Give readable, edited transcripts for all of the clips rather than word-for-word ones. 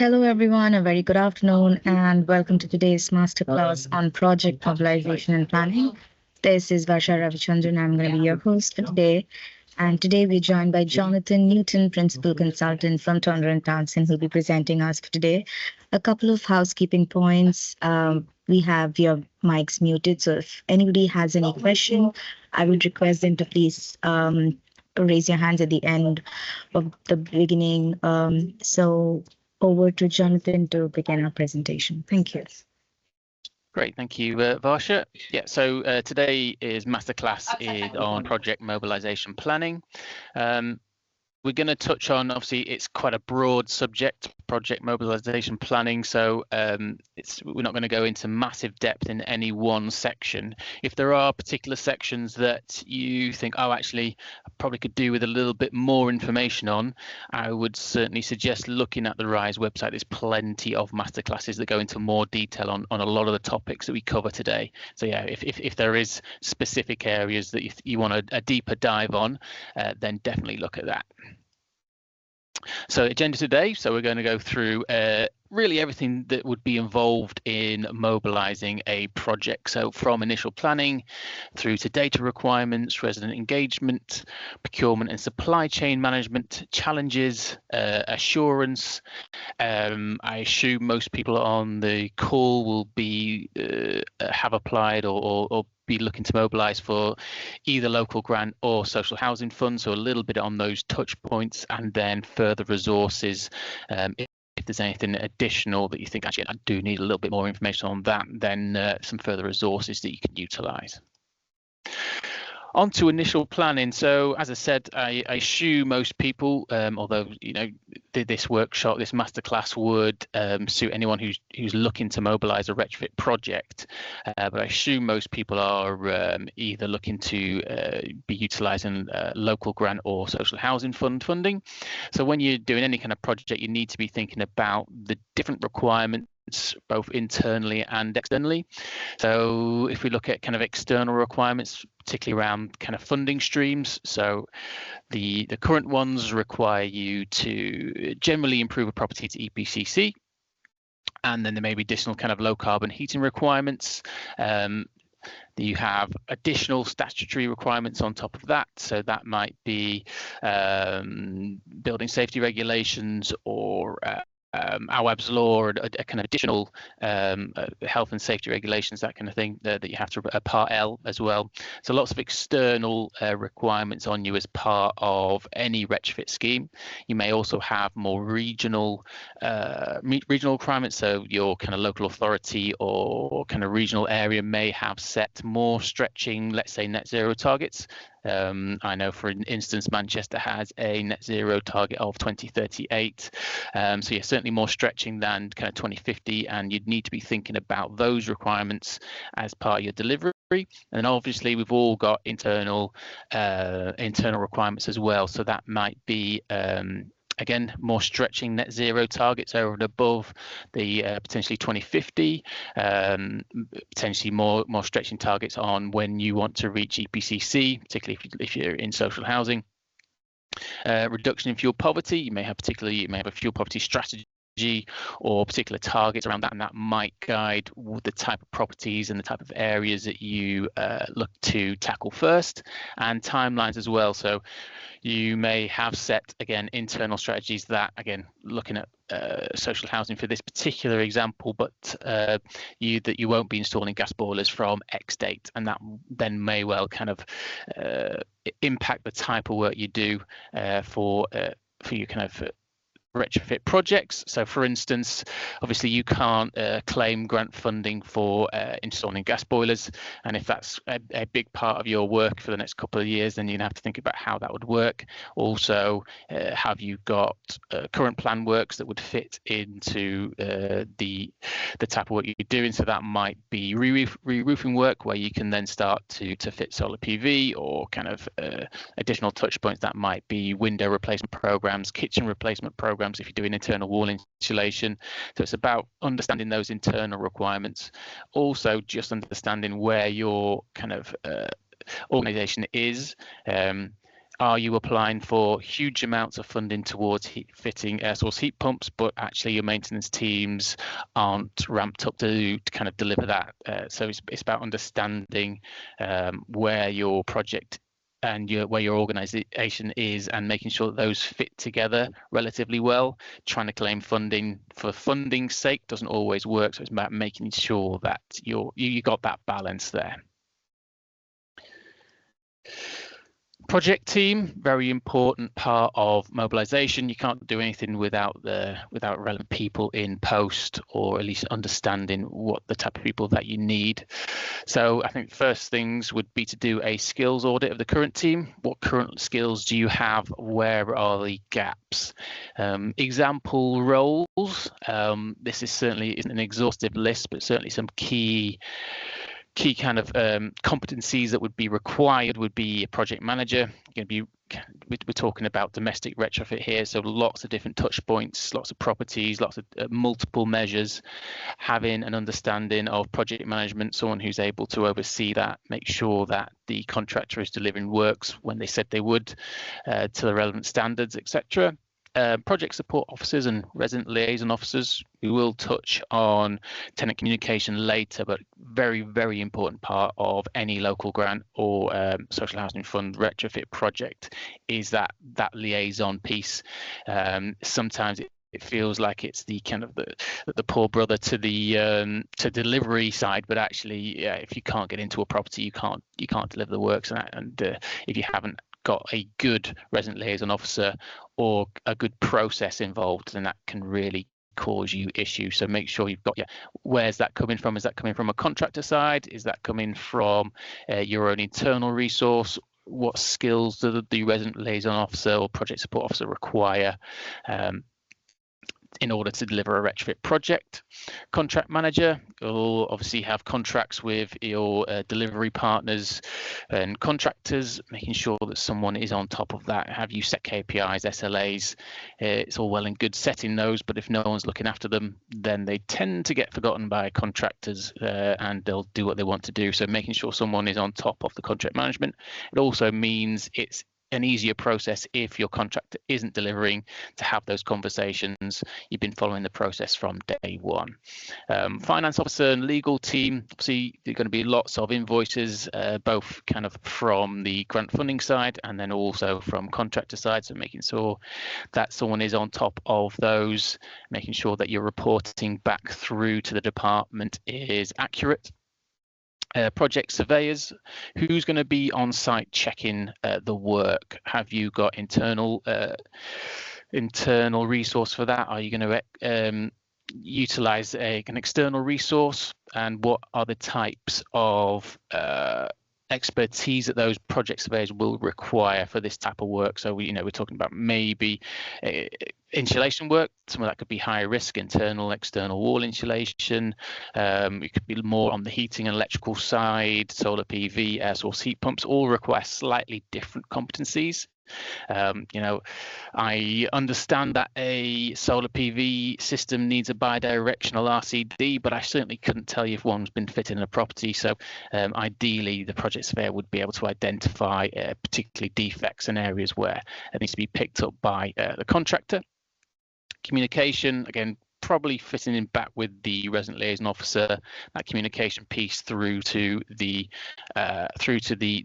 Hello, everyone. A very good afternoon, and welcome to today's masterclass on project mobilization and planning. This is Varsha Ravichandran. I'm going to be your host for today. And today we're joined by Jonathan Newton, Principal Consultant from Turner and Townsend, who'll be presenting us for today. A couple of housekeeping points. We have your mics muted, so if anybody has any question, I would request them to please raise your hands at the end of the beginning. So over to Jonathan to begin our presentation. Thank you. Great, thank you, Varsha. Yeah, so today is Masterclass on project mobilization planning. We're going to touch on, obviously, it's quite a broad subject, project mobilization planning, so we're not going to go into massive depth in any one section. If there are particular sections that you think, oh, actually, I probably could do with a little bit more information on, I would certainly suggest looking at the RISE website. There's plenty of masterclasses that go into more detail on a lot of the topics that we cover today. So yeah, if there is specific areas that you want a deeper dive on, then definitely look at that. So agenda today, so we're going to go through really everything that would be involved in mobilizing a project. So from initial planning through to data requirements, resident engagement, procurement and supply chain management, challenges, assurance. I assume most people on the call will be have applied or be looking to mobilise for either local grant or social housing fund, so a little bit on those touch points, and then further resources. If there's anything additional that you think, actually, I do need a little bit more information on that, then some further resources that you can utilise. On to initial planning. So as I said, I assume most people, although this workshop, this masterclass would suit anyone who's looking to mobilise a retrofit project, but I assume most people are either looking to be utilising local grant or social housing fund funding. So when you're doing any kind of project, you need to be thinking about the different requirements both internally and externally. So if we look at kind of external requirements, particularly around kind of funding streams, so the current ones require you to generally improve a property to EPCC, and then there may be additional kind of low carbon heating requirements. You have additional statutory requirements on top of that, so that might be building safety regulations or Awab's law, a kind of additional health and safety regulations, that kind of thing that you have to Part L as well. So lots of external requirements on you as part of any retrofit scheme. You may also have more regional requirements. So your kind of local authority or kind of regional area may have set more stretching, let's say, net zero targets. I know, for instance, Manchester has a net zero target of 2038. So you're certainly more stretching than kind of 2050, and you'd need to be thinking about those requirements as part of your delivery. And then obviously we've all got internal requirements as well. So that might be again, more stretching net zero targets over and above the potentially 2050, potentially more stretching targets on when you want to reach EPCC, particularly if you're in social housing. Reduction in fuel poverty, you may have a fuel poverty strategy or particular targets around that, and that might guide the type of properties and the type of areas that you look to tackle first, and timelines as well. So you may have set, again, internal strategies that, again, looking at social housing for this particular example, but you won't be installing gas boilers from X date, and that then may well kind of impact the type of work you do for your kind of retrofit projects. So for instance, obviously you can't claim grant funding for installing gas boilers, and if that's a big part of your work for the next couple of years, then you'd have to think about how that would work. Also, have you got current plan works that would fit into the type of work you're doing? So that might be re-roofing work, where you can then start to fit solar PV, or kind of additional touch points that might be window replacement programs, kitchen replacement programs if you're doing internal wall insulation. So it's about understanding those internal requirements. Also, just understanding where your kind of organisation is. Are you applying for huge amounts of funding towards fitting air source heat pumps, but actually your maintenance teams aren't ramped up to kind of deliver that? So it's about understanding where your project and where your organization is, and making sure that those fit together relatively well. Trying to claim funding for funding's sake doesn't always work, so it's about making sure that you got that balance there. Project team, very important part of mobilization. You can't do anything without relevant people in post, or at least understanding what the type of people that you need. So I think the first things would be to do a skills audit of the current team. What current skills do you have? Where are the gaps? Example roles. This is certainly isn't an exhaustive list, but certainly some key kind of competencies that would be required would be a project manager. We're talking about domestic retrofit here, so lots of different touch points, lots of properties, lots of multiple measures. Having an understanding of project management, someone who's able to oversee that, make sure that the contractor is delivering works when they said they would, to the relevant standards, etc. Project support officers and resident liaison officers. We will touch on tenant communication later, but very, very important part of any local grant or social housing fund retrofit project is that liaison piece. Sometimes it feels like it's the kind of the poor brother to the to delivery side, but actually, if you can't get into a property, you can't deliver the works, and if you haven't got a good resident liaison officer or a good process involved, then that can really cause you issues. So make sure you've got, where's that coming from? Is that coming from a contractor side? Is that coming from your own internal resource? What skills do the resident liaison officer or project support officer require in order to deliver a retrofit project? Contract manager will obviously have contracts with your delivery partners and contractors, making sure that someone is on top of that. Have you set KPIs, SLAs? It's all well and good setting those, but if no one's looking after them, then they tend to get forgotten by contractors, and they'll do what they want to do. So making sure someone is on top of the contract management. It also means it's an easier process if your contractor isn't delivering, to have those conversations. You've been following the process from day one. Finance officer and legal team, obviously there are going to be lots of invoices, both kind of from the grant funding side and then also from contractor side, so making sure that someone is on top of those, making sure that your reporting back through to the department is accurate. Project surveyors, who's going to be on site checking the work? Have you got internal resource for that? Are you going to utilize an external resource? And what are the types of expertise that those project surveyors will require for this type of work? So we're talking about maybe insulation work. Some of that could be high risk, internal, external wall insulation. It could be more on the heating and electrical side, solar PV, air source heat pumps, all require slightly different competencies. I understand that a solar PV system needs a bidirectional RCD, but I certainly couldn't tell you if one's been fitted in a property. So ideally, the project surveyor would be able to identify particularly defects and areas where it needs to be picked up by the contractor. Communication, again, probably fitting in back with the resident liaison officer, that communication piece through to the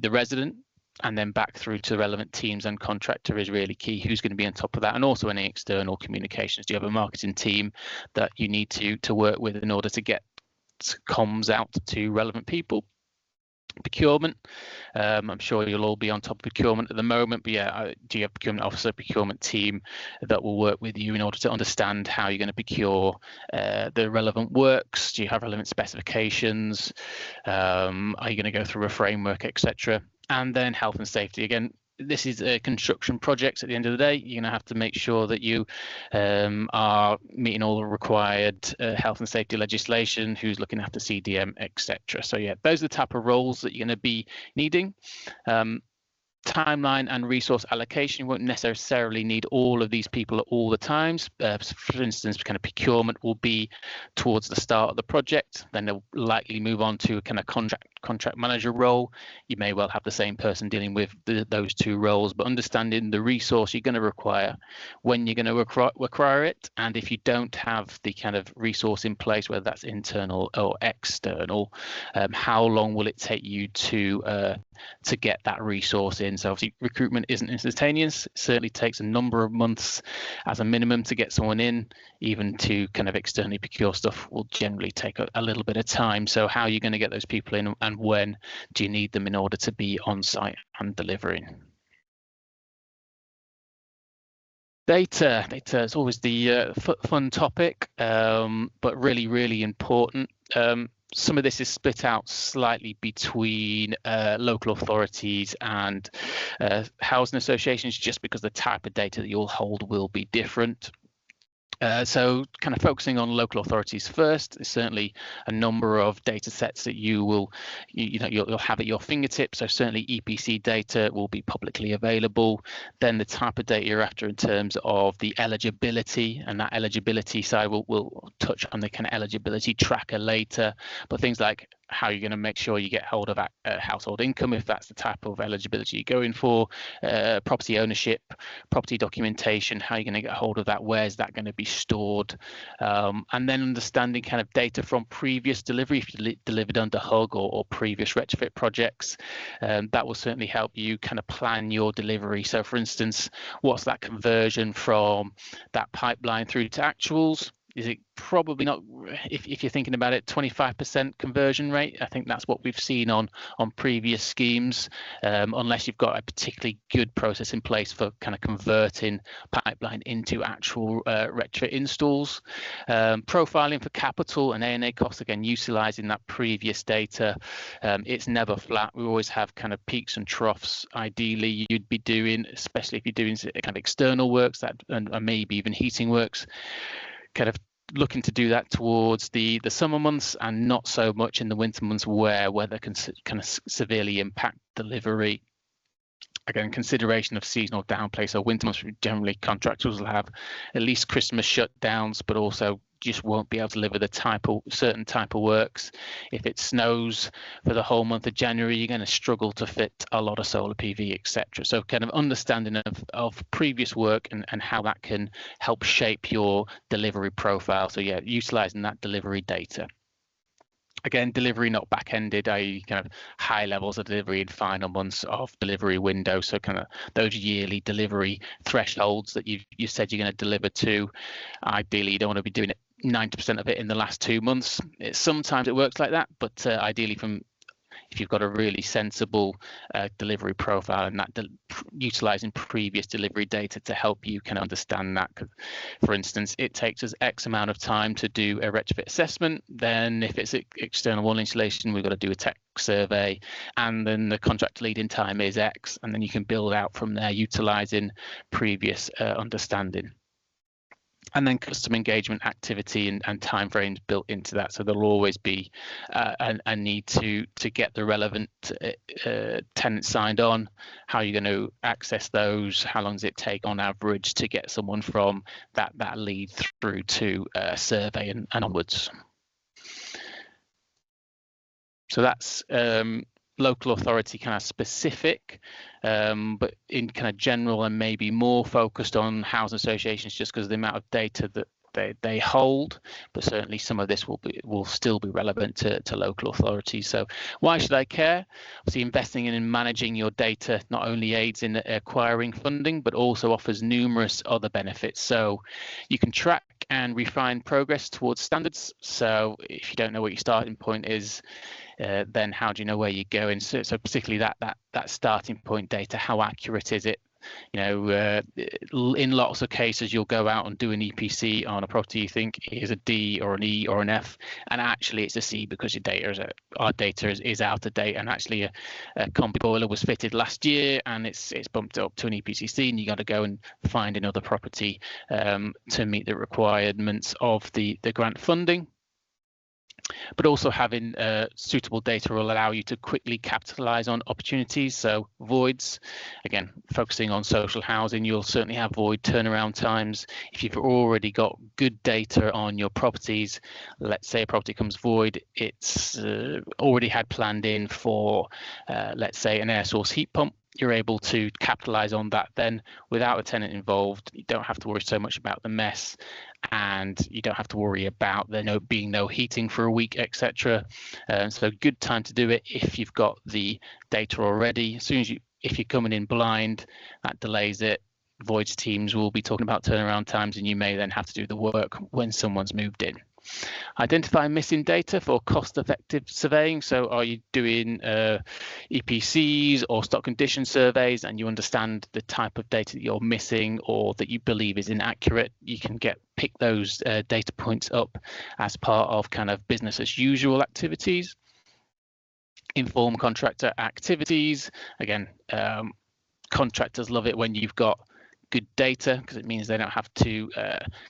resident, and then back through to relevant teams and contractor is really key. Who's going to be on top of that? And also any external communications. Do you have a marketing team that you need to work with in order to get comms out to relevant people? Procurement, I'm sure you'll all be on top of procurement at the moment, but do you have procurement officer, procurement team that will work with you in order to understand how you're going to procure the relevant works? Do you have relevant specifications? Are you going to go through a framework, etc.? And then health and safety. Again, this is a construction project. At the end of the day, you're going to have to make sure that you are meeting all the required health and safety legislation, who's looking after CDM, etc. So those are the type of roles that you're going to be needing. Timeline and resource allocation. You won't necessarily need all of these people at all the times. For instance, kind of procurement will be towards the start of the project, then they'll likely move on to kind of contract contract manager role, you may well have the same person dealing with those two roles, but understanding the resource you're going to require, when you're going to require it, and if you don't have the kind of resource in place, whether that's internal or external, how long will it take you to get that resource in? So obviously recruitment isn't instantaneous. It certainly takes a number of months as a minimum to get someone in. Even to kind of externally procure stuff will generally take a little bit of time. So how are you going to get those people in, and when do you need them in order to be on site and delivering? Data is always the fun topic, but really important. Some of this is split out slightly between local authorities and housing associations, just because the type of data that you'll hold will be different. So kind of focusing on local authorities first, there's certainly a number of data sets that you'll have at your fingertips. So certainly EPC data will be publicly available. Then the type of data you're after in terms of the eligibility, and that eligibility side we'll touch on the kind of eligibility tracker later, but things like how you're going to make sure you get hold of household income, if that's the type of eligibility you're going for, property ownership, property documentation, how you're going to get hold of that, where's that going to be stored, and then understanding kind of data from previous delivery, if you delivered under HUG or previous retrofit projects. That will certainly help you kind of plan your delivery. So for instance, what's that conversion from that pipeline through to actuals? Is it probably not, if you're thinking about it, 25% conversion rate? I think that's what we've seen on previous schemes, unless you've got a particularly good process in place for kind of converting pipeline into actual retrofit installs. Profiling for capital and A&A costs, again, utilising that previous data. It's never flat. We always have kind of peaks and troughs. Ideally, you'd be doing, especially if you're doing kind of external works and maybe even heating works, kind of looking to do that towards the summer months and not so much in the winter months where weather can kind of severely impact delivery. Again, consideration of seasonal downplay. So winter months, generally contractors will have at least Christmas shutdowns, but also just won't be able to deliver the certain type of works. If it snows for the whole month of January, you're going to struggle to fit a lot of solar PV, etc. So kind of understanding of previous work and how that can help shape your delivery profile. So yeah, utilizing that delivery data. Again, delivery not back-ended, i.e. kind of high levels of delivery in final months of delivery window. So kind of those yearly delivery thresholds that you said you're going to deliver to. Ideally, you don't want to be doing it 90% of it in the last 2 months. Sometimes it works like that, but ideally if you've got a really sensible delivery profile and that utilizing previous delivery data to help you can understand that. For instance, it takes us X amount of time to do a retrofit assessment. Then if it's external wall installation, we've got to do a tech survey, and then the contract lead-in time is X, and then you can build out from there utilizing previous understanding. And then custom engagement activity and timeframes built into that. So there'll always be a need to get the relevant tenants signed on. How are you going to access those? How long does it take on average to get someone from that lead through to a survey and onwards? So that's local authority kind of specific, but in kind of general and maybe more focused on housing associations just because of the amount of data that they hold, but certainly some of this will still be relevant to local authorities. So why should I care? Obviously, investing in and managing your data not only aids in acquiring funding, but also offers numerous other benefits. So you can track and refine progress towards standards. So if you don't know what your starting point is, then how do you know where you're going? So particularly that starting point data, how accurate is it? You know, in lots of cases, you'll go out and do an EPC on a property you think is a D or an E or an F, and actually it's a C because our data is out of date, and actually a combi boiler was fitted last year and it's bumped up to an EPCC, and you got to go and find another property to meet the requirements of the grant funding. But also having suitable data will allow you to quickly capitalize on opportunities. So voids, again, focusing on social housing, you'll certainly have void turnaround times. If you've already got good data on your properties, let's say a property comes void, it's already had planned in for, let's say, an air source heat pump. You're able to capitalize on that then without a tenant involved. You don't have to worry so much about the mess, and you don't have to worry about there being no heating for a week, etc. So good time to do it if you've got the data already. As soon as if you're coming in blind, that delays it. Voids teams will be talking about turnaround times, and you may then have to do the work when someone's moved in. Identify missing data for cost-effective surveying. So are you doing EPCs or stock condition surveys, and you understand the type of data that you're missing or that you believe is inaccurate? You can pick those data points up as part of kind of business as usual activities. Inform contractor activities. Again, contractors love it when you've got good data, because it means they don't have to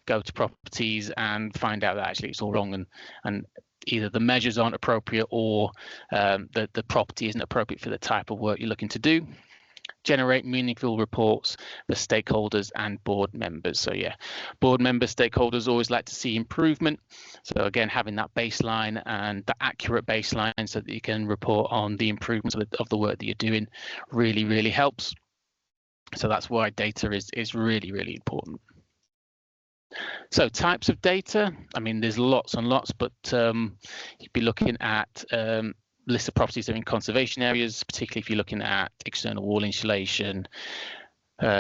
go to properties and find out that actually it's all wrong, and either the measures aren't appropriate or the property isn't appropriate for the type of work you're looking to do. Generate meaningful reports for stakeholders and board members. So yeah, board members, stakeholders always like to see improvement. So again, having that baseline and the accurate baseline so that you can report on the improvements of the work that you're doing really, really helps. So that's why data is really, really important. So types of data, I mean, there's lots and lots, but you'd be looking at lists of properties that are in conservation areas, particularly if you're looking at external wall insulation,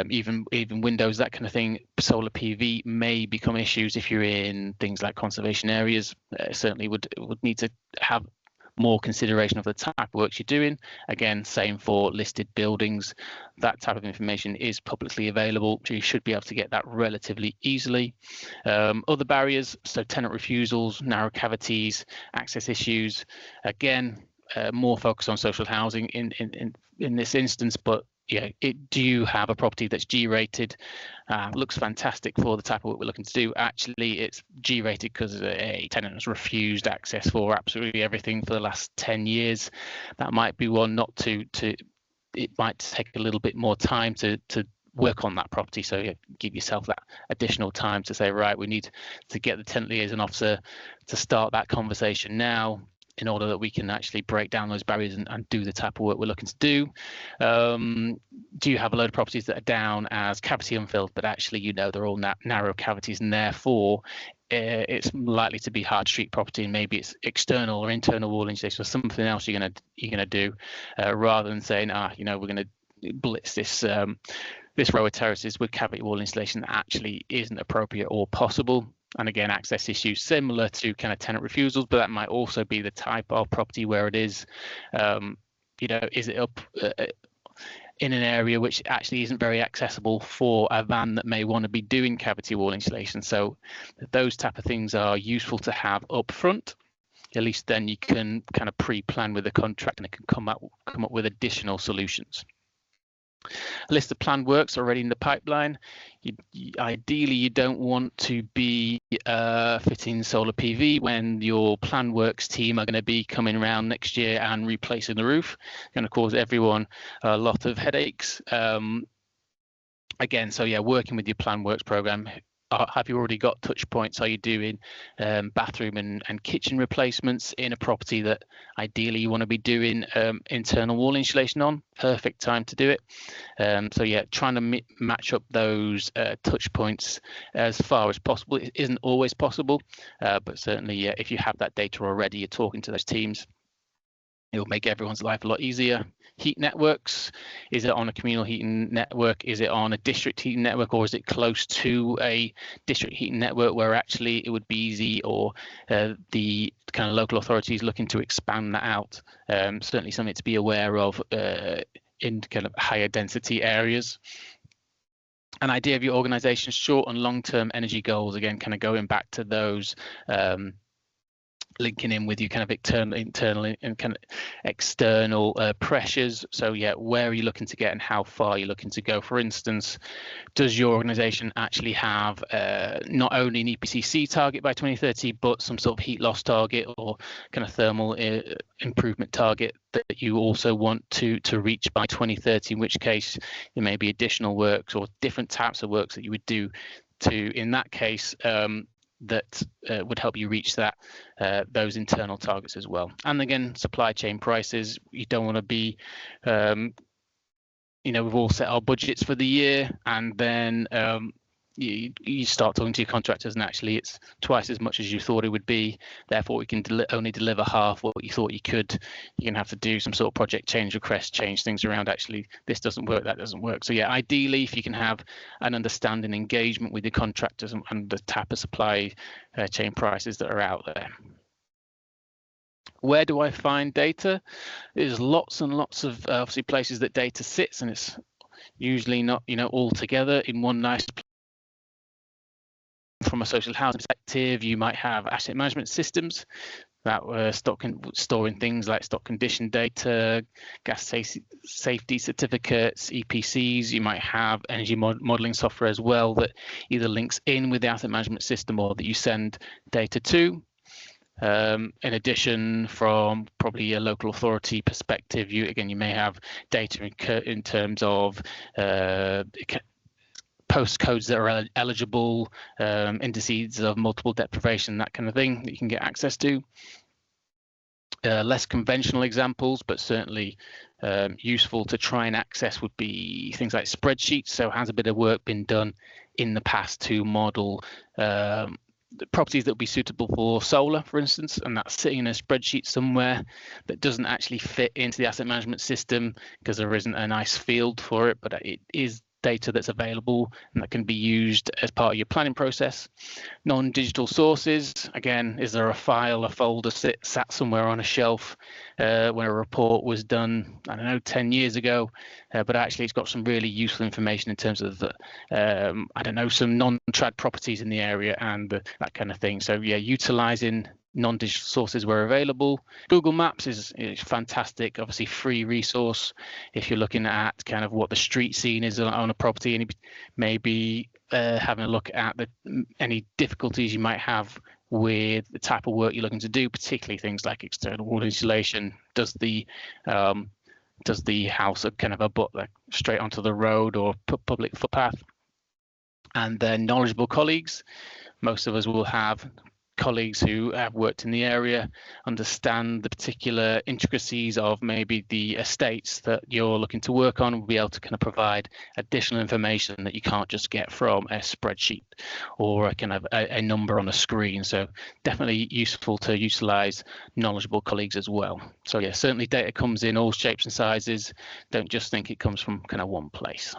even windows, that kind of thing. Solar PV may become issues if you're in things like conservation areas. Certainly would need to have more consideration of the type of works you're doing. Again, same for listed buildings. That type of information is publicly available, so you should be able to get that relatively easily. Other barriers, so tenant refusals, narrow cavities, access issues. Again, more focus on social housing in this instance, but yeah, do you have a property that's G-rated? Looks fantastic for the type of work we're looking to do. Actually, it's G-rated because a tenant has refused access for absolutely everything for the last 10 years. That might be one not to. It might take a little bit more time to work on that property. So yeah, give yourself that additional time to say, right, we need to get the tenant liaison officer to start that conversation now, in order that we can actually break down those barriers and do the type of work we're looking to do. Do you have a load of properties that are down as cavity unfilled, but actually, they're all narrow cavities, and therefore it's likely to be hard street property, and maybe it's external or internal wall insulation or something else you're gonna do, rather than saying, we're gonna blitz this row of terraces with cavity wall insulation that actually isn't appropriate or possible. And again, access issues similar to kind of tenant refusals, but that might also be the type of property where it is, is it up in an area which actually isn't very accessible for a van that may want to be doing cavity wall insulation. So those type of things are useful to have up front. At least then you can kind of pre-plan with the contract, and it can come up with additional solutions. A list of planned works already in the pipeline. Ideally, you don't want to be fitting solar PV when your planned works team are going to be coming around next year and replacing the roof. It's going to cause everyone a lot of headaches. Again, so yeah, working with your planned works program. Have you already got touch points? Are you doing bathroom and kitchen replacements in a property that ideally you want to be doing internal wall insulation on? Perfect time to do it. So yeah, trying to match up those touch points as far as possible. It isn't always possible, but certainly, yeah, if you have that data already, you're talking to those teams, it will make everyone's life a lot easier. Heat networks, is it on a communal heating network? Is it on a district heating network, or is it close to a district heating network where actually it would be easy, or the kind of local authorities looking to expand that out? Certainly something to be aware of in kind of higher density areas. An idea of your organization's short and long-term energy goals, again, kind of going back to those linking in with your kind of internal and kind of external pressures. So yeah, where are you looking to get and how far are you looking to go? For instance, does your organization actually have not only an EPCC target by 2030, but some sort of heat loss target or kind of thermal improvement target that you also want to reach by 2030, in which case there may be additional works or different types of works that you would do to, in that case, that would help you reach that those internal targets as well. And again, supply chain prices, you don't want to be we've all set our budgets for the year, and then you start talking to your contractors, and actually it's twice as much as you thought it would be. Therefore, we can only deliver half what you thought you could. You're gonna have to do some sort of project change request, change things around. Actually, this doesn't work, that doesn't work. So yeah, ideally, if you can have an understanding engagement with your contractors and the type of supply chain prices that are out there. Where do I find data? There's lots and lots of obviously places that data sits, and it's usually not all together in one nice place. From a social housing perspective, you might have asset management systems that were storing things like stock condition data, gas safety certificates, EPCs. You might have energy modeling software as well that either links in with the asset management system or that you send data to. In addition, from probably a local authority perspective, you may have data in terms of postcodes that are eligible, indices of multiple deprivation, that kind of thing that you can get access to. Less conventional examples, but certainly useful to try and access, would be things like spreadsheets. So has a bit of work been done in the past to model the properties that would be suitable for solar, for instance, and that's sitting in a spreadsheet somewhere that doesn't actually fit into the asset management system because there isn't a nice field for it, but it is data that's available and that can be used as part of your planning process. Non-digital sources, again, is there a file, a folder sat somewhere on a shelf when a report was done, I don't know, 10 years ago, but actually it's got some really useful information in terms of I don't know, some non-trad properties in the area and that kind of thing. So yeah, utilizing non-digital sources where available. Google Maps is fantastic, obviously free resource if you're looking at kind of what the street scene is on a property, and maybe having a look at any difficulties you might have with the type of work you're looking to do, particularly things like external wall insulation. Does the house kind of abut like straight onto the road or public footpath? And then knowledgeable colleagues. Most of us will have colleagues who have worked in the area, understand the particular intricacies of maybe the estates that you're looking to work on, will be able to kind of provide additional information that you can't just get from a spreadsheet or a kind of a number on a screen. So definitely useful to utilize knowledgeable colleagues as well. So yeah, certainly data comes in all shapes and sizes. Don't just think it comes from kind of one place.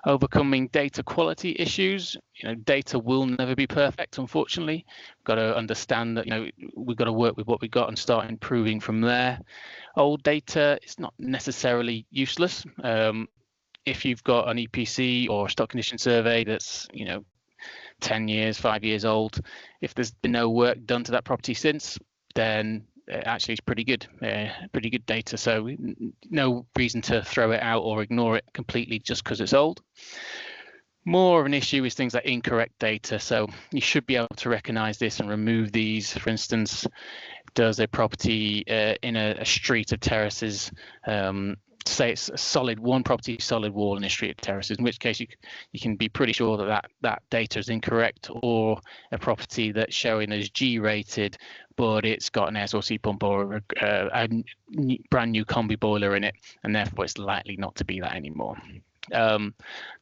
Overcoming data quality issues. Data will never be perfect, unfortunately. We've got to understand that we've got to work with what we got and start improving from there. Old data is not necessarily useless. If you've got an EPC or a stock condition survey that's 10 years, 5 years old, if there's been no work done to that property since, then actually it's pretty good data. So no reason to throw it out or ignore it completely just because it's old. More of an issue is things like incorrect data. So you should be able to recognize this and remove these. For instance, does a property in a street of terraces, say it's one property solid wall in a street of terraces, in which case you can be pretty sure that data is incorrect, or a property that's showing as G rated, but it's got an air source heat pump or a brand new combi boiler in it, and therefore it's likely not to be that anymore.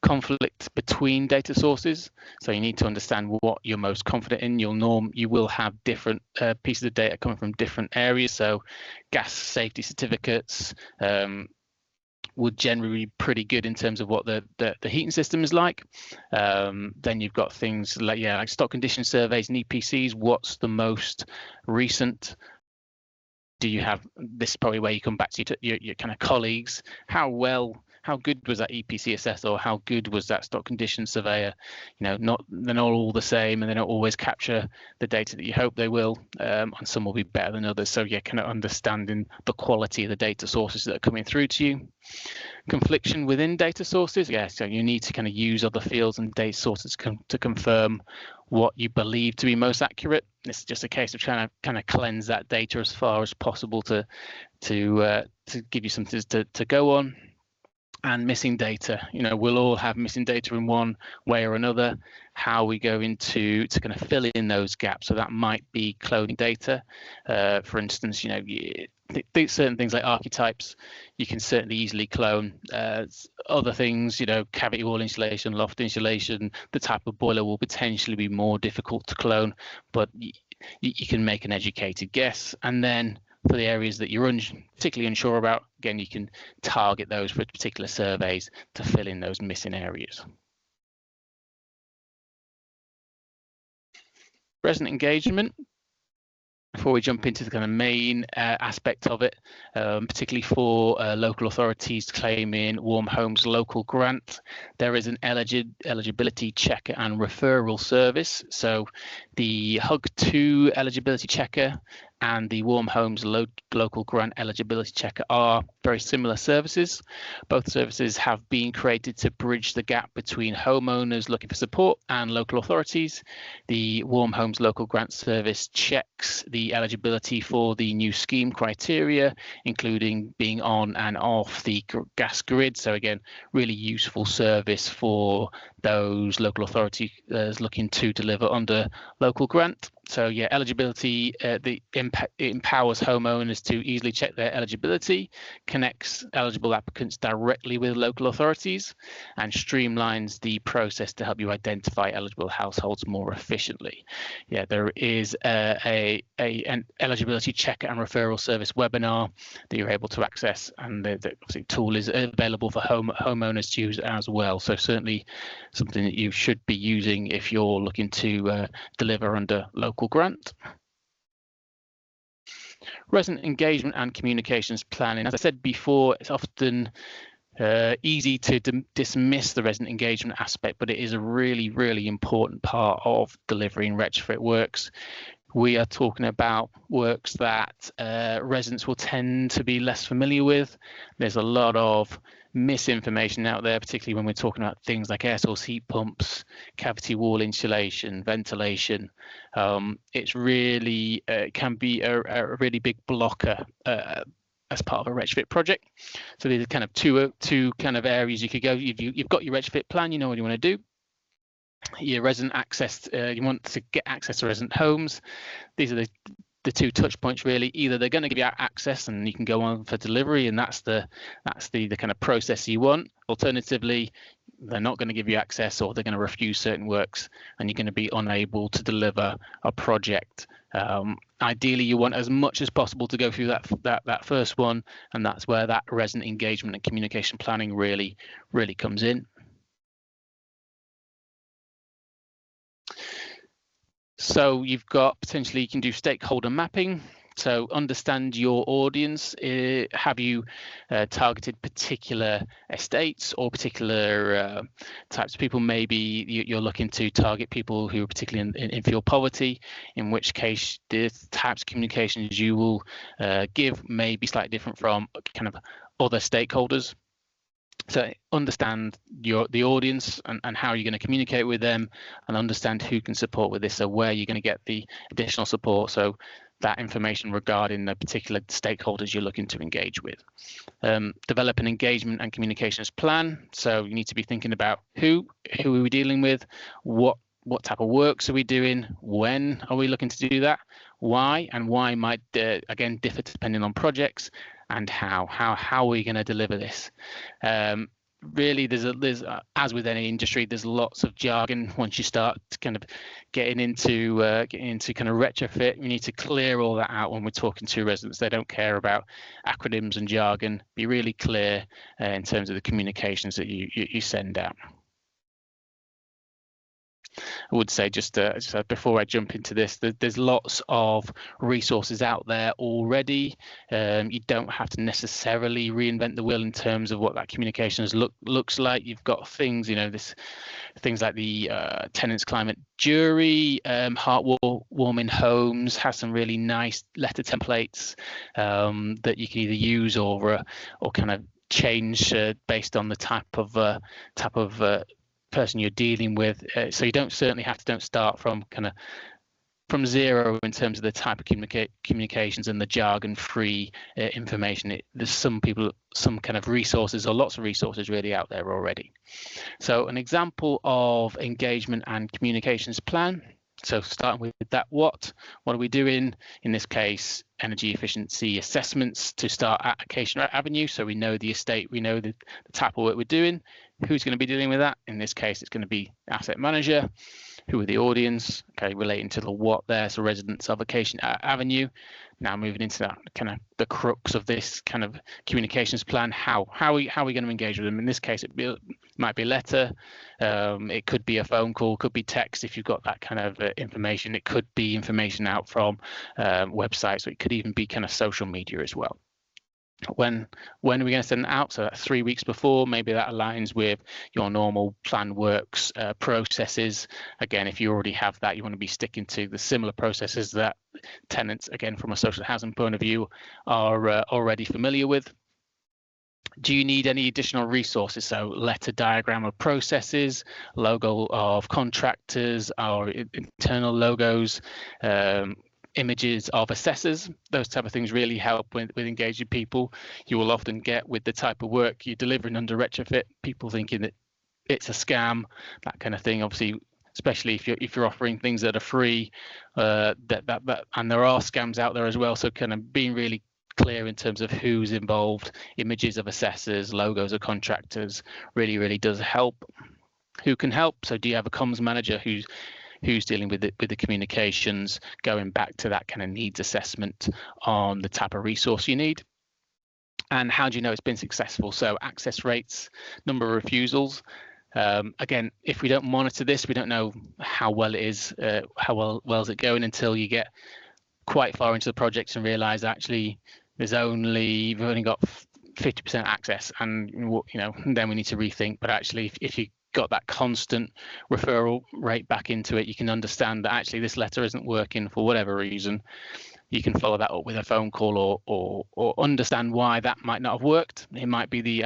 Conflict between data sources, so you need to understand what you're most confident in. You will have different pieces of data coming from different areas. So gas safety certificates would generally be pretty good in terms of what the heating system is like. Then you've got things like stock condition surveys and EPCs. What's the most recent? Do you have this? Is probably where you come back to your kind of colleagues. How well how good was that EPC assessor, or how good was that stock condition surveyor? They're not all the same, and they don't always capture the data that you hope they will, and some will be better than others. So yeah, kind of understanding the quality of the data sources that are coming through to you. Confliction within data sources, yeah, so you need to kind of use other fields and data sources to confirm what you believe to be most accurate. It's just a case of trying to kind of cleanse that data as far as possible to give you something to go on. And missing data, we'll all have missing data in one way or another. How we go into to kind of fill in those gaps, so that might be cloning data. For instance, certain things like archetypes, you can certainly easily clone. Other things, cavity wall insulation, loft insulation, the type of boiler will potentially be more difficult to clone, but you can make an educated guess. And then for the areas that you're particularly unsure about, again, you can target those for particular surveys to fill in those missing areas. Resident engagement. Before we jump into the kind of main aspect of it, particularly for local authorities claiming Warm Homes local grant, there is an eligibility checker and referral service. So the HUG2 eligibility checker and the Warm Homes local grant eligibility checker are very similar services. Both services have been created to bridge the gap between homeowners looking for support and local authorities. The Warm Homes local grant service checks the eligibility for the new scheme criteria, including being on and off the gas grid. So again, really useful service for those local authorities looking to deliver under local grant. So yeah, eligibility, it empowers homeowners to easily check their eligibility, connects eligible applicants directly with local authorities, and streamlines the process to help you identify eligible households more efficiently. Yeah, there is an eligibility checker and referral service webinar that you're able to access, and the tool is available for homeowners to use as well. So certainly something that you should be using if you're looking to deliver under local grant. Resident engagement and communications planning. As I said before, it's often easy to dismiss the resident engagement aspect, but it is a really, really important part of delivering retrofit works. We are talking about works that residents will tend to be less familiar with. There's a lot of misinformation out there, particularly when we're talking about things like air source heat pumps, cavity wall insulation, ventilation. It's really can be a really big blocker as part of a retrofit project. So these are kind of two kind of areas you could go. You've got your retrofit plan, you know what you want to do. Your resident access, you want to get access to resident homes. These are the two touch points really. Either they're going to give you access and you can go on for delivery, and that's the kind of process you want. Alternatively, they're not going to give you access, or they're going to refuse certain works, and you're going to be unable to deliver a project. Ideally, you want as much as possible to go through that first one, and that's where that resident engagement and communication planning really comes in. So you've got potentially, you can do stakeholder mapping. So understand your audience. Have you targeted particular estates or particular types of people? Maybe you're looking to target people who are particularly in fuel poverty, in which case the types of communications you will give may be slightly different from kind of other stakeholders. So understand the audience and how you're going to communicate with them, and understand who can support with this, so where you're going to get the additional support, so that information regarding the particular stakeholders you're looking to engage with. Develop an engagement and communications plan. So you need to be thinking about who are we dealing with, what type of works are we doing, when are we looking to do that, why, and why might again differ depending on projects, and how are we going to deliver this. Really, there's as with any industry, there's lots of jargon. Once you start kind of getting into kind of retrofit, you need to clear all that out when we're talking to residents. They don't care about acronyms and jargon. Be really clear in terms of the communications that you send out. I would say just before I jump into this, there's lots of resources out there already. You don't have to necessarily reinvent the wheel in terms of what that communications looks like. You've got things, things like the Tenants Climate Jury, Heartwarming Homes has some really nice letter templates that you can either use or kind of change based on the type of person you're dealing with. So you don't start from zero in terms of the type of communications and the jargon-free information. There's some kind of resources, or lots of resources really out there already. So an example of engagement and communications plan. So starting with that, what are we doing? In this case, energy efficiency assessments to start application avenue. So we know the estate, we know the type of work we're doing. Who's going to be dealing with that? In this case, it's going to be asset manager. Who are the audience? Okay, relating to the what there, so residents of Vacation Avenue. Now moving into that kind of the crux of this kind of communications plan. How are we going to engage with them? In this case, it might be a letter. It could be a phone call. Could be text if you've got that kind of information. It could be information out from websites. Or it could even be kind of social media as well. When are we going to send it out? So that's 3 weeks before. Maybe that aligns with your normal plan works processes. Again, if you already have that, you want to be sticking to the similar processes that tenants, again from a social housing point of view, are already familiar with. Do you need any additional resources? So letter diagram of processes, logo of contractors, our internal logos, images of assessors. Those type of things really help with engaging people. You will often get, with the type of work you're delivering under retrofit, people thinking that it's a scam, that kind of thing. Obviously, especially if you're offering things that are free, and there are scams out there as well. So kind of being really clear in terms of who's involved, images of assessors, logos of contractors really does help. Who can help? So do you have a comms manager who's dealing with the communications, going back to that kind of needs assessment on the type of resource you need? And how do you know it's been successful? So access rates, number of refusals. Again, if we don't monitor this, we don't know how well it is, how well is it going until you get quite far into the projects and realize actually we've only got 50% access, and then we need to rethink. But actually, if you got that constant referral rate back into it, you can understand that actually this letter isn't working for whatever reason. You can follow that up with a phone call or understand why that might not have worked. It might be the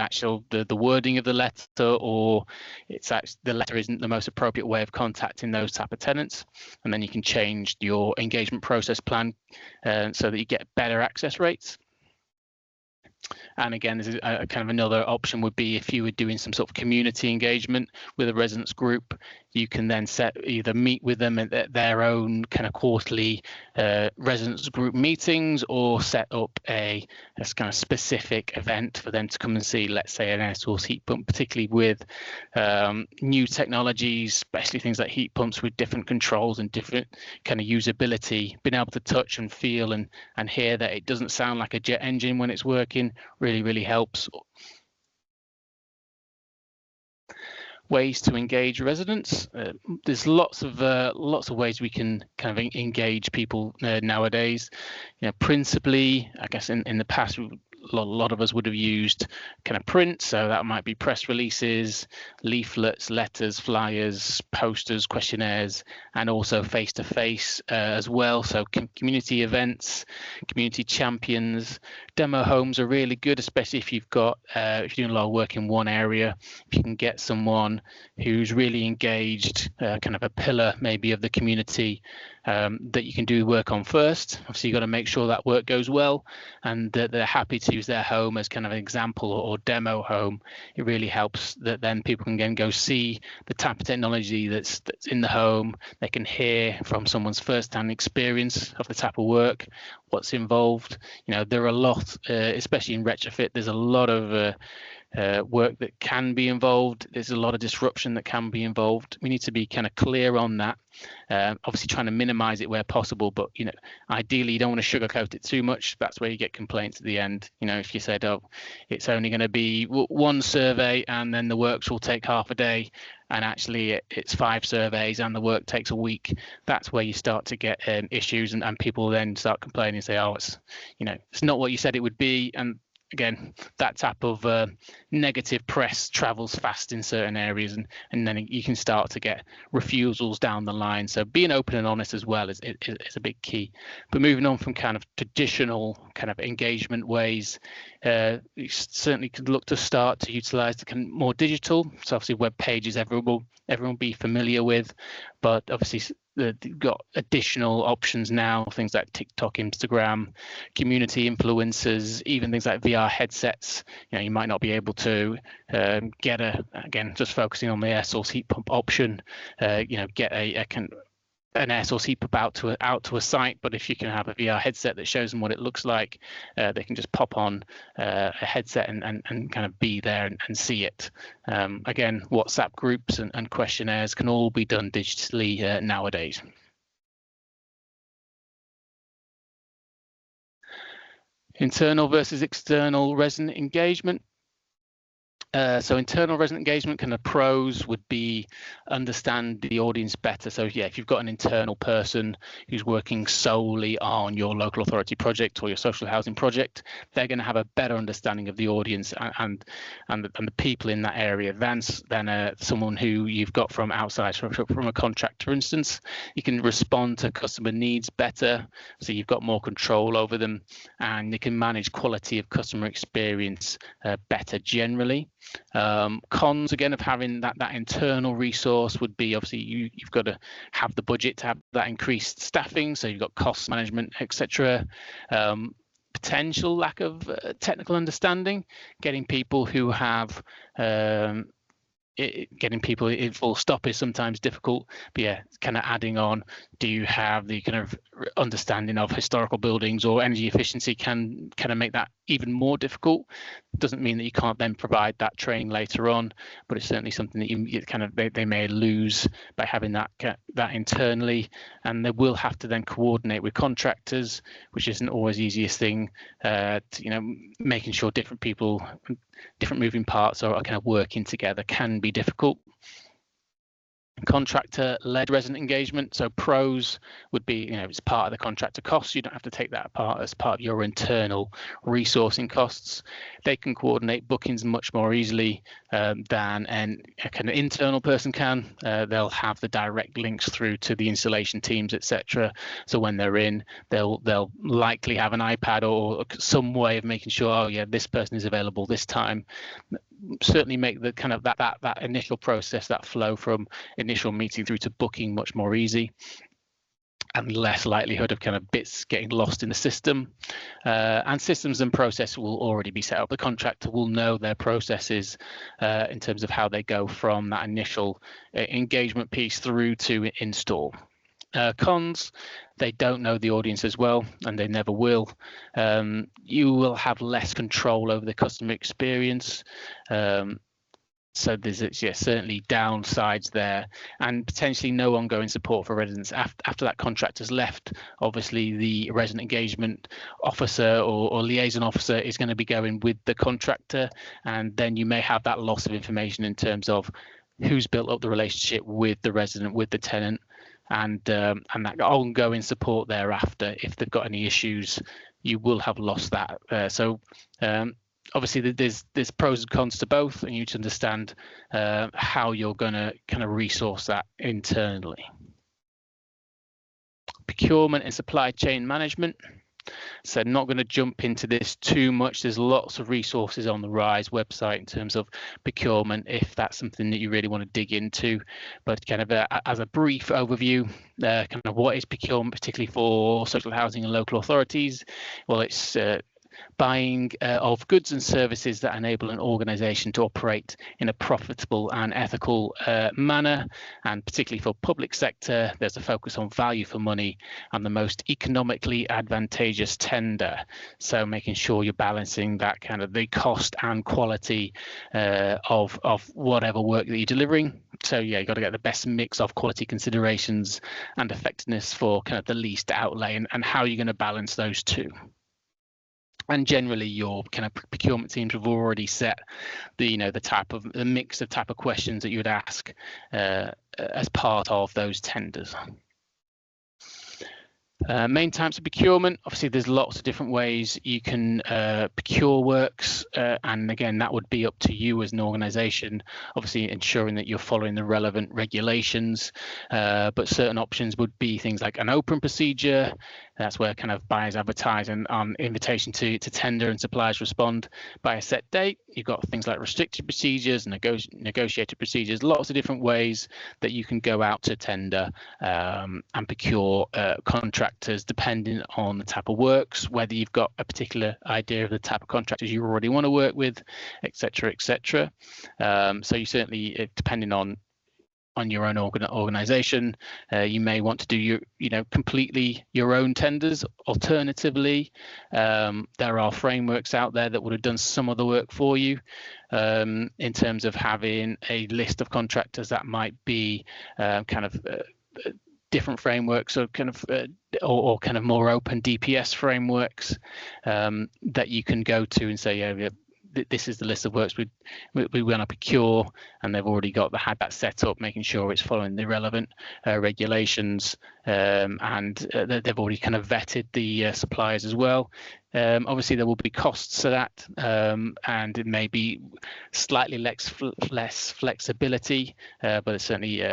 wording of the letter, or it's actually the letter isn't the most appropriate way of contacting those type of tenants. And then you can change your engagement process plan so that you get better access rates. And again, this is a kind of another option would be if you were doing some sort of community engagement with a residents group, you can then either meet with them at their own kind of quarterly residents group meetings, or set up a kind of specific event for them to come and see, let's say, an air source heat pump, particularly with new technologies, especially things like heat pumps with different controls and different kind of usability. Being able to touch and feel and hear that it doesn't sound like a jet engine when it's working really helps. Ways to engage residents. There's lots of ways we can kind of engage people nowadays. Principally, I guess in the past, a lot of us would have used kind of print, so that might be press releases, leaflets, letters, flyers, posters, questionnaires, and also face-to-face as well. So community events, community champions, demo homes are really good, especially if you've got if you're doing a lot of work in one area. If you can get someone who's really engaged, kind of a pillar maybe of the community, that you can do work on first. Obviously, you've got to make sure that work goes well and that they're happy to use their home as kind of an example or demo home. It really helps that then people can then go see the type of technology that's in the home. They can hear from someone's first-hand experience of the type of work, what's involved. There are a lot, especially in retrofit, there's a lot of work that can be involved. There's a lot of disruption that can be involved. We need to be kind of clear on that. Obviously trying to minimize it where possible, but ideally you don't want to sugarcoat it too much. That's where you get complaints at the end. If you said, oh, it's only going to be one survey and then the works will take half a day, and actually it's 5 surveys and the work takes a week, that's where you start to get issues, and people then start complaining and say, oh, it's not what you said it would be. And again, that type of negative press travels fast in certain areas, and then you can start to get refusals down the line. So being open and honest as well is a big key. But moving on from kind of traditional kind of engagement ways, you certainly could look to start to utilize the kind of more digital. So obviously web pages everyone will be familiar with, but obviously you've got additional options now, things like TikTok, Instagram, community influencers, even things like VR headsets. You might not be able to get again, just focusing on the air source heat pump option, get an air source heat pump out to a site, but if you can have a VR headset that shows them what it looks like, they can just pop on a headset and kind of be there and see it. Again, WhatsApp groups and questionnaires can all be done digitally nowadays. Internal versus external resident engagement. So internal resident engagement, kind of pros would be understand the audience better. So yeah, if you've got an internal person who's working solely on your local authority project or your social housing project, they're going to have a better understanding of the audience and the people in that area than someone who you've got from outside, from a contractor, for instance. You can respond to customer needs better, so you've got more control over them, and you can manage quality of customer experience better generally. Cons again of having that internal resource would be, obviously you've got to have the budget to have that increased staffing, so you've got cost management, etc. Potential lack of technical understanding, getting people who have getting people in full stop is sometimes difficult. But yeah, kind of adding on, do you have the kind of understanding of historical buildings or energy efficiency can kind of make that even more difficult. Doesn't mean that you can't then provide that training later on, but it's certainly something that you kind of they may lose by having that internally, and they will have to then coordinate with contractors, which isn't always the easiest thing. Making sure different people, different moving parts are kind of working together can be difficult. Contractor-led resident engagement. So pros would be, it's part of the contractor costs. You don't have to take that apart as part of your internal resourcing costs. They can coordinate bookings much more easily than a kind of internal person can. They'll have the direct links through to the installation teams, etc. So when they're in, they'll likely have an iPad or some way of making sure, oh yeah, this person is available this time. Certainly make the kind of that initial process, that flow from initial meeting through to booking much more easy, and less likelihood of kind of bits getting lost in the system. And systems and process will already be set up. The contractor will know their processes in terms of how they go from that initial engagement piece through to install. Cons, they don't know the audience as well, and they never will. You will have less control over the customer experience. So there's certainly downsides there, and potentially no ongoing support for residents after that contractor's left. Obviously, the resident engagement officer or liaison officer is going to be going with the contractor, and then you may have that loss of information in terms of who's built up the relationship with the resident, with the tenant, and that ongoing support thereafter. If they've got any issues, you will have lost that. Obviously, there's pros and cons to both, and you need to understand how you're going to kind of resource that internally. Procurement and supply chain management. So not going to jump into this too much. There's lots of resources on the RISE website in terms of procurement, if that's something that you really want to dig into. But kind of as a brief overview, kind of what is procurement, particularly for social housing and local authorities? Well, it's buying of goods and services that enable an organisation to operate in a profitable and ethical manner. And particularly for public sector, there's a focus on value for money and the most economically advantageous tender. So making sure you're balancing that kind of the cost and quality of whatever work that you're delivering. So yeah, you've got to get the best mix of quality considerations and effectiveness for kind of the least outlay, and how you're going to balance those two. And generally, your kind of procurement teams have already set the the mix of type of questions that you would ask as part of those tenders. Main types of procurement, obviously there's lots of different ways you can procure works, and again that would be up to you as an organisation, obviously ensuring that you're following the relevant regulations, but certain options would be things like an open procedure. That's where kind of buyers advertise and on invitation to tender and suppliers respond by a set date. You've got things like restricted procedures, negotiated procedures, lots of different ways that you can go out to tender and procure contractors depending on the type of works, whether you've got a particular idea of the type of contractors you already want to work with, etc., etc. So you certainly, depending on your own organization, you may want to do completely your own tenders. Alternatively, there are frameworks out there that would have done some of the work for you, in terms of having a list of contractors that might be different frameworks, or kind of more open DPS frameworks that you can go to and say, yeah, this is the list of works we want to procure, and they've already had that set up, making sure it's following the relevant regulations, and they've already kind of vetted the suppliers as well. Obviously there will be costs to that, and it may be slightly less flexibility, but it's certainly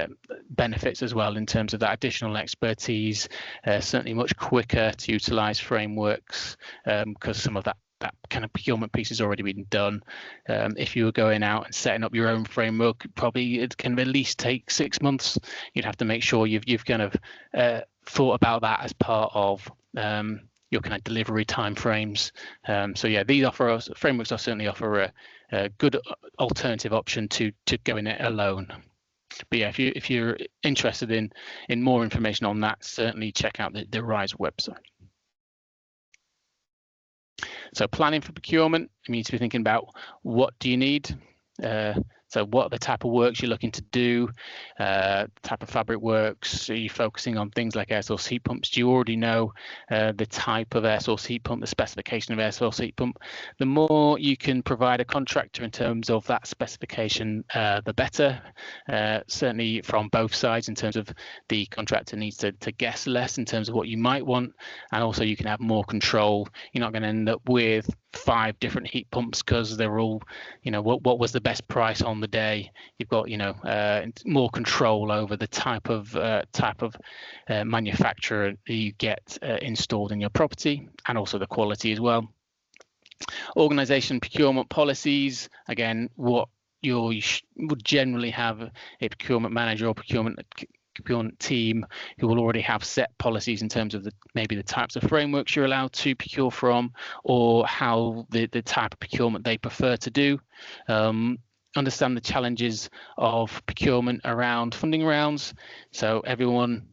benefits as well in terms of that additional expertise, certainly much quicker to utilize frameworks, because some of that kind of procurement piece has already been done. If you were going out and setting up your own framework, probably it can at least take 6 months. You'd have to make sure you've kind of thought about that as part of your kind of delivery timeframes. So yeah, frameworks certainly offer a good alternative option to going it alone. But yeah, if you're interested in more information on that, certainly check out the RISE website. So planning for procurement, you need to be thinking about what do you need. So what are the type of works you're looking to do, type of fabric works? Are you focusing on things like air source heat pumps? Do you already know the type of air source heat pump, the specification of air source heat pump? The more you can provide a contractor in terms of that specification, the better. Certainly from both sides, in terms of the contractor needs to guess less in terms of what you might want, and also you can have more control. You're not going to end up with 5 different heat pumps because they're all, what was the best price on the day. You've got more control over the type of manufacturer you get installed in your property, and also the quality as well. Organization procurement policies, again, what you would generally have a procurement manager or procurement team who will already have set policies in terms of maybe the types of frameworks you're allowed to procure from, or how the type of procurement they prefer to do. Understand the challenges of procurement around funding rounds. So everyone,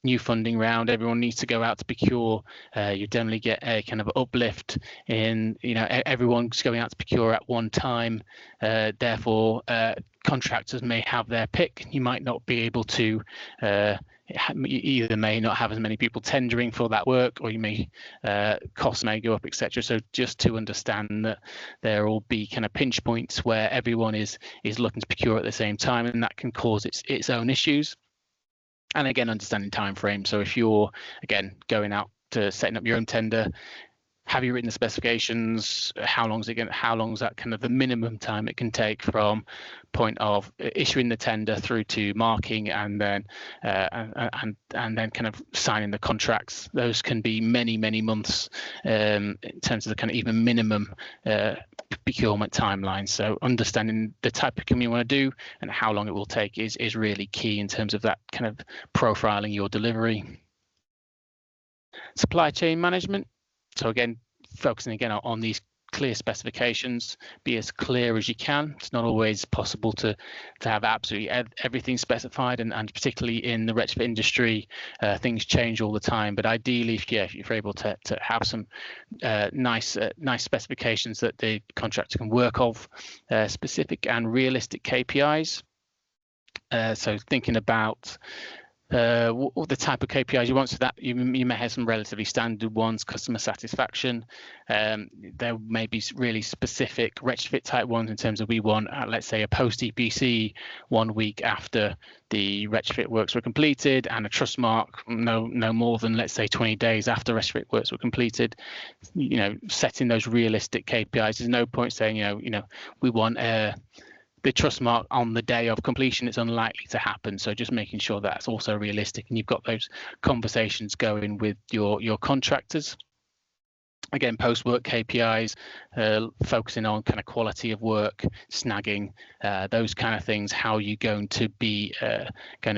new funding round, everyone needs to go out to procure. You generally get a kind of uplift in, everyone's going out to procure at one time. Therefore, contractors may have their pick. You might not be able to, either may not have as many people tendering for that work, or you may costs may go up, etc. So just to understand that there will be kind of pinch points where everyone is looking to procure at the same time, and that can cause its own issues. And again, understanding time frame. So if you're again going out to setting up your own tender, have you written the specifications? How long is that kind of the minimum time it can take from point of issuing the tender through to marking, and then and then kind of signing the contracts? Those can be many months in terms of the kind of even minimum procurement timeline. So understanding the type of procurement you want to do and how long it will take is really key in terms of that kind of profiling your delivery. Supply chain management. So again, focusing again on these clear specifications, be as clear as you can. It's not always possible to have absolutely everything specified, and particularly in the retrofit industry, things change all the time. But ideally, if you're able to have some nice specifications that the contractor can work off, specific and realistic KPIs. So thinking about the type of KPIs you want, so that you may have some relatively standard ones, customer satisfaction. There may be really specific retrofit type ones in terms of we want, let's say, a post EPC 1 week after the retrofit works were completed, and a trust mark no more than, let's say, 20 days after retrofit works were completed. Setting those realistic KPIs. There's no point saying we want the trust mark on the day of completion. It's unlikely to happen. So just making sure that's also realistic, and you've got those conversations going with your contractors. Again, post-work KPIs, focusing on kind of quality of work, snagging, those kind of things. How are you going to be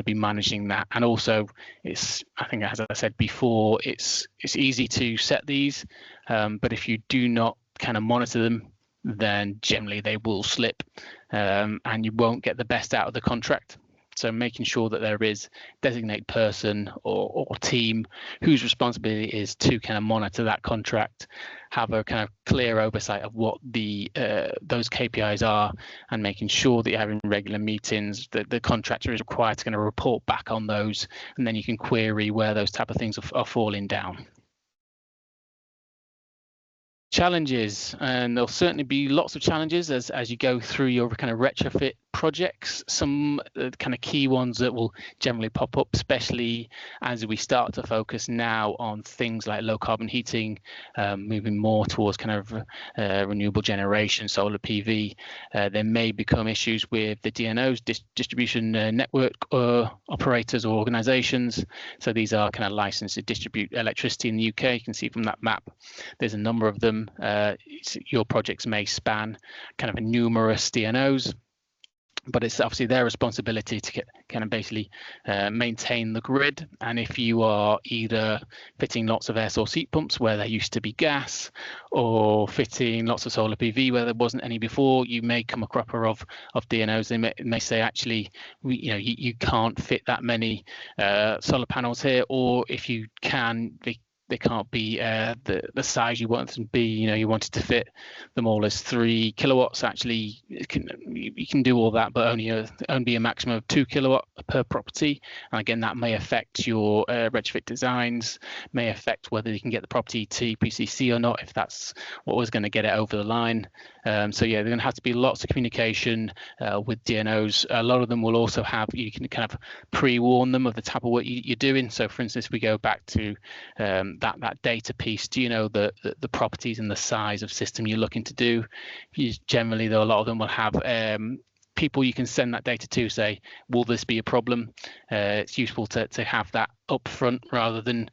managing that? And also, I think, as I said before, it's easy to set these, but if you do not kind of monitor them, then generally they will slip, and you won't get the best out of the contract. So making sure that there is designated person or team whose responsibility is to kind of monitor that contract, have a kind of clear oversight of what those KPIs are, and making sure that you're having regular meetings, that the contractor is required to kind of report back on those, and then you can query where those type of things are falling down. Challenges, and there'll certainly be lots of challenges as you go through your kind of retrofit projects. Some kind of key ones that will generally pop up, especially as we start to focus now on things like low carbon heating, moving more towards kind of renewable generation, solar PV. There may become issues with the DNOs, distribution network operators or organizations. So these are kind of licensed to distribute electricity in the UK. You can see from that map, there's a number of them. Your projects may span kind of numerous DNOs, but it's obviously their responsibility to kind of basically maintain the grid. And if you are either fitting lots of air source heat pumps where there used to be gas, or fitting lots of solar PV where there wasn't any before, you may come a cropper of DNOs. They may say, actually, you can't fit that many solar panels here, or if you can, they can't be the size you want them to be. You wanted to fit them all as 3 kilowatts. Actually, you can do all that, but only a maximum of 2 kilowatt per property. And again, that may affect your retrofit designs, may affect whether you can get the property to EPCC or not, if that's what was going to get it over the line. So yeah, there's going to have to be lots of communication with DNOs. A lot of them will also have, you can kind of pre-warn them of the type of work you're doing. So for instance, if we go back to that data piece, do you know the properties and the size of system you're looking to do? Generally, though, a lot of them will have people you can send that data to, say, will this be a problem? It's useful to have that up front rather than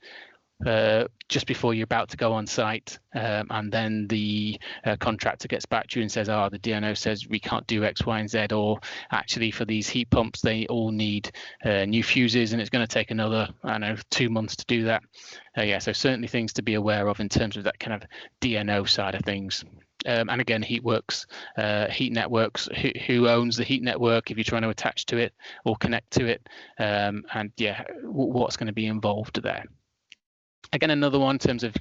just before you're about to go on site, and then the contractor gets back to you and says, the DNO says we can't do X, Y, and Z, or actually for these heat pumps they all need new fuses and it's going to take another, 2 months to do that. Yeah, so certainly things to be aware of in terms of that kind of DNO side of things. And again, heat networks, who owns the heat network if you're trying to attach to it or connect to it, and yeah, what's going to be involved there. Again, another one in terms of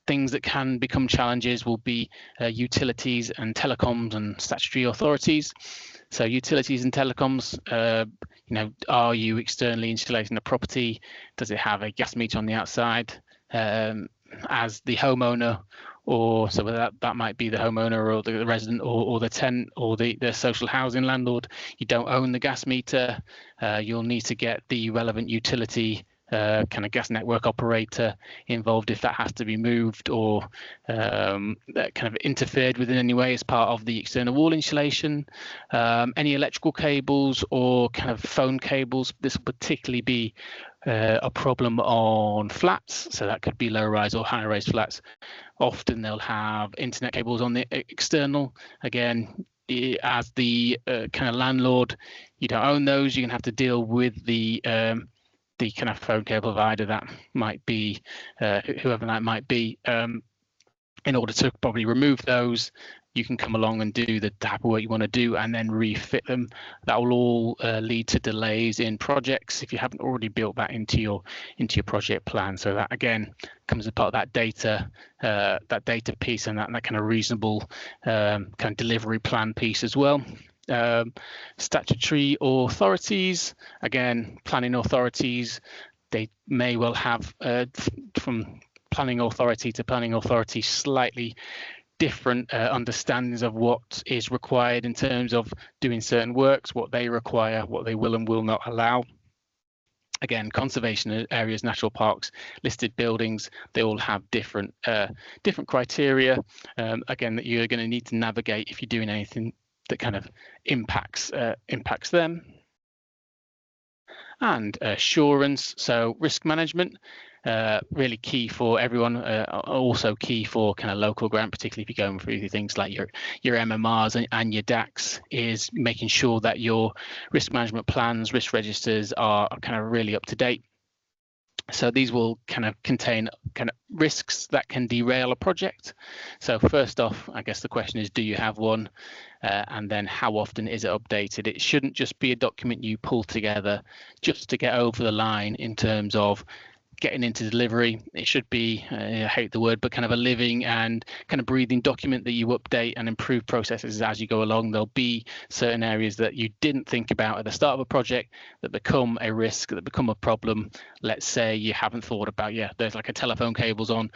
things that can become challenges will be utilities and telecoms and statutory authorities. So utilities and telecoms, are you externally insulating the property? Does it have a gas meter on the outside? As the homeowner, or so that might be the homeowner or the resident or the tenant or the social housing landlord, you don't own the gas meter, you'll need to get the relevant utility kind of gas network operator involved if that has to be moved or that kind of interfered with in any way as part of the external wall insulation. Any electrical cables or kind of phone cables, this will particularly be a problem on flats, so that could be low-rise or high-rise flats. Often they'll have internet cables on the external. Again, as the kind of landlord, you don't own those, you're going to have to deal with the the kind of phone cable provider that might be, whoever that might be. In order to probably remove those, you can come along and do the type of work you want to do and then refit them. That will all lead to delays in projects if you haven't already built that into your project plan. So that again comes as part of that data piece and that kind of reasonable kind of delivery plan piece as well. Statutory authorities, again, planning authorities, they may well have from planning authority to planning authority slightly different understandings of what is required in terms of doing certain works, what they require, what they will and will not allow. Again, conservation areas, national parks, listed buildings, they all have different criteria, again, that you're going to need to navigate if you're doing anything that kind of impacts them. And assurance, so risk management, really key for everyone, also key for kind of local grant, particularly if you're going through things like your MMRs and your DACs, is making sure that your risk management plans, risk registers are kind of really up to date. So these will kind of contain kind of risks that can derail a project. So first off, I guess the question is, do you have one? And then how often is it updated? It shouldn't just be a document you pull together just to get over the line in terms of getting into delivery. It should be, I hate the word, but kind of a living and kind of breathing document that you update and improve processes as you go along. There'll be certain areas that you didn't think about at the start of a project that become a risk, that become a problem. Let's say you haven't thought about, there's like a telephone cables on,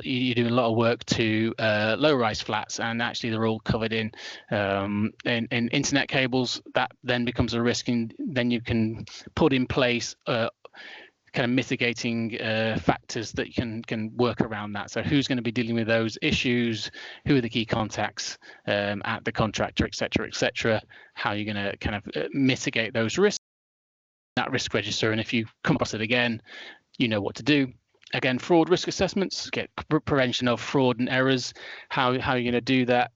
you're doing a lot of work to low-rise flats, and actually they're all covered in internet cables. That then becomes a risk, and then you can put in place kind of mitigating factors that you can work around that. So who's going to be dealing with those issues? Who are the key contacts at the contractor, et cetera, how you're going to kind of mitigate those risks, that risk register. And if you come across it again, you know what to do. Again, fraud risk assessments, get prevention of fraud and errors. How you're going to do that?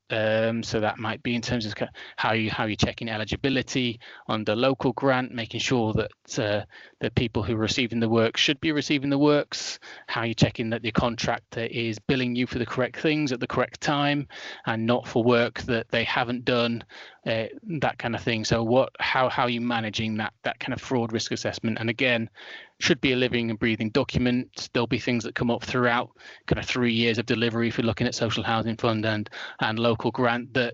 So that might be in terms of how you're checking eligibility on the local grant, making sure that the people who are receiving the work should be receiving the works. How you're checking that the contractor is billing you for the correct things at the correct time and not for work that they haven't done. That kind of thing. So how are you managing that kind of fraud risk assessment? And again, should be a living and breathing document. There'll be things that come up throughout kind of 3 years of delivery if you're looking at social housing fund and local grant that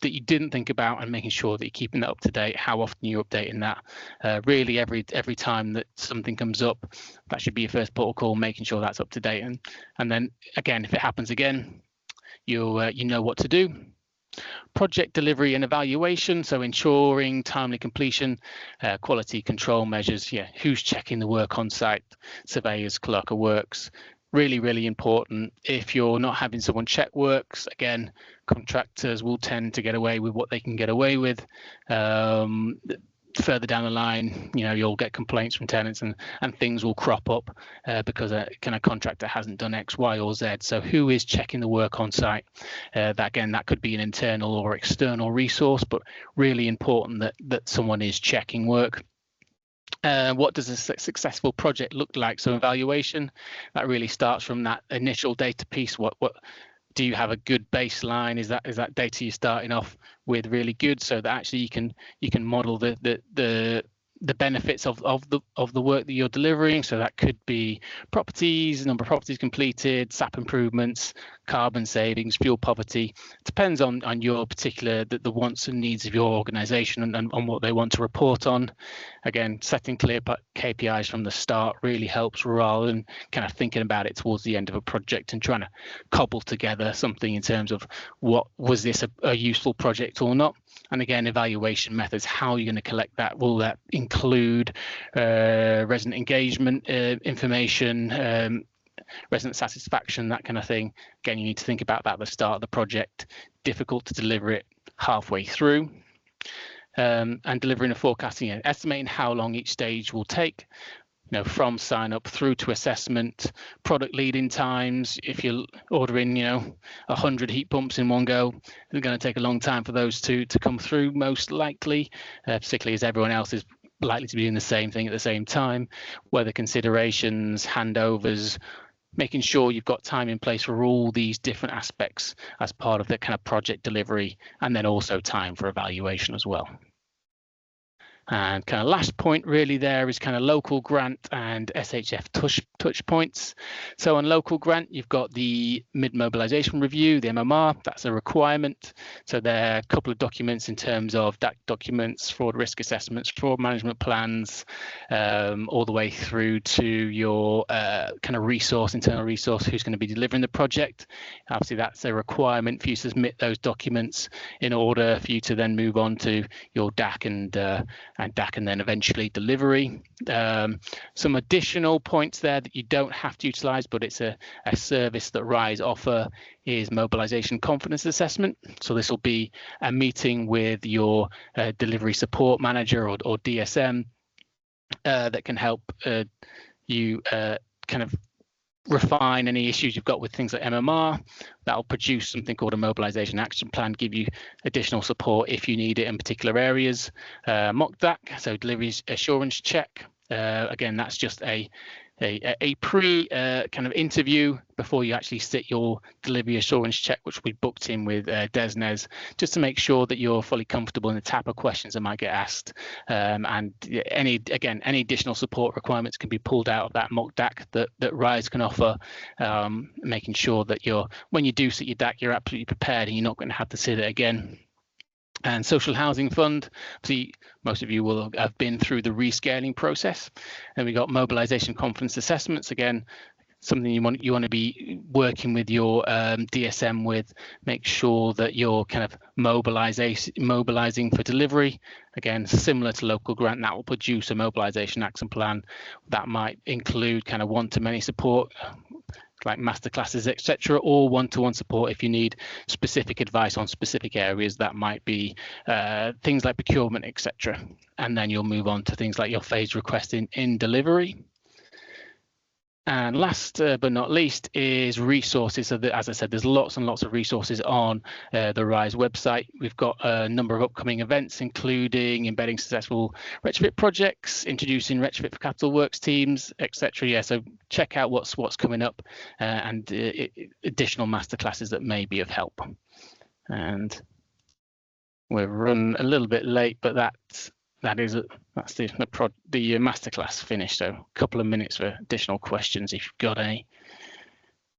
you didn't think about, and making sure that you're keeping that up to date. How often you're updating that? Really every time that something comes up, that should be your first port of call, making sure that's up to date. And then again, if it happens again, you know what to do. Project delivery and evaluation, so ensuring timely completion, quality control measures. Who's checking the work on site? Surveyors, clerk of works. Really important. If you're not having someone check works, again, contractors will tend to get away with what they can get away with. Further down the line, you'll get complaints from tenants and things will crop up because a kind of contractor hasn't done X, Y, or Z. So who is checking the work on site? That could be an internal or external resource, but really important that someone is checking work. What does a successful project look like? So evaluation, that really starts from that initial data piece. What do you have a good baseline? Is that data you're starting off with really good, so that actually you can model the benefits of the work that you're delivering? So that could be properties, number of properties completed, SAP improvements, carbon savings, fuel poverty. It depends on your particular the wants and needs of your organization and on what they want to report on. Again, setting clear KPIs from the start really helps, rather than kind of thinking about it towards the end of a project and trying to cobble together something in terms of what was this a useful project or not. And again, evaluation methods, how you're going to collect that. Will that include resident engagement information, resident satisfaction, that kind of thing? Again, you need to think about that at the start of the project. Difficult to deliver it halfway through. And delivering a forecasting, estimating how long each stage will take, from sign up through to assessment, product lead-in times. If you're ordering, 100 heat pumps in one go, it's going to take a long time for those to come through, most likely, particularly as everyone else is likely to be doing the same thing at the same time, weather considerations, handovers, making sure you've got time in place for all these different aspects as part of the kind of project delivery, and then also time for evaluation as well. And kind of last point really there is kind of local grant and SHF touch points. So on local grant, you've got the mid-mobilisation review, the MMR, that's a requirement. So there are a couple of documents in terms of DAC documents, fraud risk assessments, fraud management plans, all the way through to your kind of internal resource, who's going to be delivering the project. Obviously, that's a requirement for you to submit those documents in order for you to then move on to your DAC and DAC, and then eventually delivery. Some additional points there that you don't have to utilize, but it's a service that RISE offer, is mobilisation confidence assessment. So this will be a meeting with your delivery support manager or DSM that can help you kind of refine any issues you've got with things like MMR. That'll produce something called a mobilisation action plan, give you additional support if you need it in particular areas. Mock DAC, so delivery assurance check. Again, that's just a pre kind of interview before you actually sit your delivery assurance check, which we booked in with Desnes, just to make sure that you're fully comfortable in the type of questions that might get asked. And any additional support requirements can be pulled out of that mock DAC that RISE can offer, making sure that when you do sit your DAC, you're absolutely prepared and you're not going to have to sit it again. And social housing fund, see, most of you will have been through the rescaling process. And we got mobilisation confidence assessments, again, something you want to be working with your DSM with, make sure that you're kind of mobilising for delivery. Again, similar to local grant, that will produce a mobilisation action plan that might include kind of one-to-many support, like masterclasses, etc., or one-to-one support if you need specific advice on specific areas. That might be things like procurement, etc. And then you'll move on to things like your phase request in delivery. And last but not least is resources. So as I said, there's lots and lots of resources on the RISE website. We've got a number of upcoming events, including embedding successful retrofit projects, introducing retrofit for capital works teams, etc. Yeah, so check out what's coming up and additional masterclasses that may be of help. And we've run a little bit late, but that's the masterclass finished. So a couple of minutes for additional questions if you've got any.